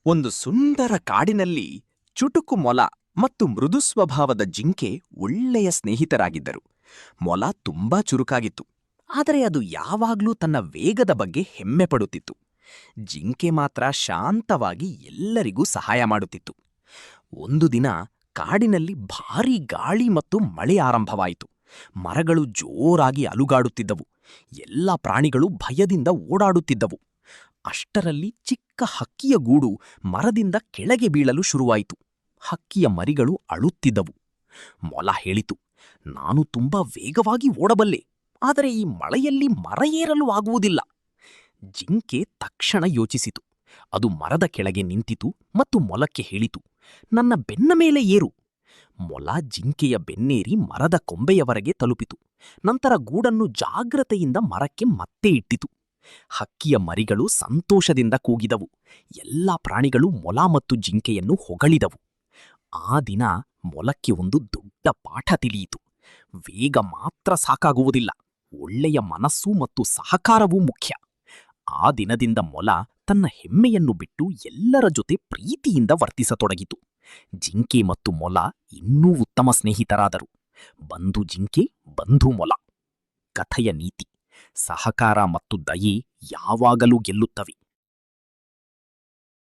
ಒಂದು ಸುಂದರ ಕಾಡಿನಲ್ಲಿ ಚುಟುಕು ಮೊಲ ಮತ್ತು ಮೃದು ಸ್ವಭಾವದ ಜಿಂಕೆ ಒಳ್ಳೆಯ ಸ್ನೇಹಿತರಾಗಿದ್ದರು. ಮೊಲ ತುಂಬಾ ಚುರುಕಾಗಿತ್ತು, ಆದರೆ ಅದು ಯಾವಾಗ್ಲೂ ತನ್ನ ವೇಗದ ಬಗ್ಗೆ ಹೆಮ್ಮೆ ಪಡುತ್ತಿತ್ತು. ಜಿಂಕೆ ಮಾತ್ರ ಶಾಂತವಾಗಿ ಎಲ್ಲರಿಗೂ ಸಹಾಯ ಮಾಡುತ್ತಿತ್ತು. ಒಂದು ದಿನ ಕಾಡಿನಲ್ಲಿ ಭಾರೀ ಗಾಳಿ ಮತ್ತು ಮಳೆ ಆರಂಭವಾಯಿತು. ಮರಗಳು ಜೋರಾಗಿ ಅಲುಗಾಡುತ್ತಿದ್ದವು. ಎಲ್ಲ ಪ್ರಾಣಿಗಳು ಭಯದಿಂದ ಓಡಾಡುತ್ತಿದ್ದವು. ಅಷ್ಟರಲ್ಲಿ ಚಿಕ್ಕ ಹಕ್ಕಿಯ ಗೂಡು ಮರದಿಂದ ಕೆಳಗೆ ಬೀಳಲು ಶುರುವಾಯಿತು. ಹಕ್ಕಿಯ ಮರಿಗಳು ಅಳುತ್ತಿದ್ದವು. ಮೊಲ ಹೇಳಿತು, ನಾನು ತುಂಬಾ ವೇಗವಾಗಿ ಓಡಬಲ್ಲೆ, ಆದರೆ ಈ ಮಳೆಯಲ್ಲಿ ಮರ ಏರಲು ಆಗುವುದಿಲ್ಲ. ಜಿಂಕೆ ತಕ್ಷಣ ಯೋಚಿಸಿತು. ಅದು ಮರದ ಕೆಳಗೆ ನಿಂತಿತು ಮತ್ತು ಮೊಲಕ್ಕೆ ಹೇಳಿತು, ನನ್ನ ಬೆನ್ನ ಮೇಲೆ ಏರು. ಮೊಲ ಜಿಂಕೆಯ ಬೆನ್ನೇರಿ ಮರದ ಕೊಂಬೆಯವರೆಗೆ ತಲುಪಿತು. ನಂತರ ಗೂಡನ್ನು ಜಾಗ್ರತೆಯಿಂದ ಮರಕ್ಕೆ ಮತ್ತೆ ಇಟ್ಟಿತು. ಹಕ್ಕಿಯ ಮರಿಗಳು ಸಂತೋಷದಿಂದ ಕೂಗಿದವು. ಎಲ್ಲ ಪ್ರಾಣಿಗಳು ಮೊಲ ಮತ್ತು ಜಿಂಕೆಯನ್ನು ಹೊಗಳಿದವು. ಆ ದಿನ ಮೊಲಕ್ಕೆ ಒಂದು ದೊಡ್ಡ ಪಾಠ ತಿಳಿಯಿತು. ವೇಗ ಮಾತ್ರ ಸಾಕಾಗುವುದಿಲ್ಲ, ಒಳ್ಳೆಯ ಮನಸ್ಸು ಮತ್ತು ಸಹಕಾರವೂ ಮುಖ್ಯ. ಆ ದಿನದಿಂದ ಮೊಲ ತನ್ನ ಹೆಮ್ಮೆಯನ್ನು ಬಿಟ್ಟು ಎಲ್ಲರ ಜೊತೆ ಪ್ರೀತಿಯಿಂದ ವರ್ತಿಸತೊಡಗಿತು. ಜಿಂಕೆ ಮತ್ತು ಮೊಲ ಇನ್ನೂ ಉತ್ತಮ ಸ್ನೇಹಿತರಾದರು. ಬಂಧು ಜಿಂಕೆ, ಬಂಧು ಮೊಲ. ಕಥೆಯ ನೀತಿ: ಸಹಕಾರ ಮತ್ತು ದಯೆ ಯಾವಾಗಲೂ ಗೆಲ್ಲುತ್ತವೆ.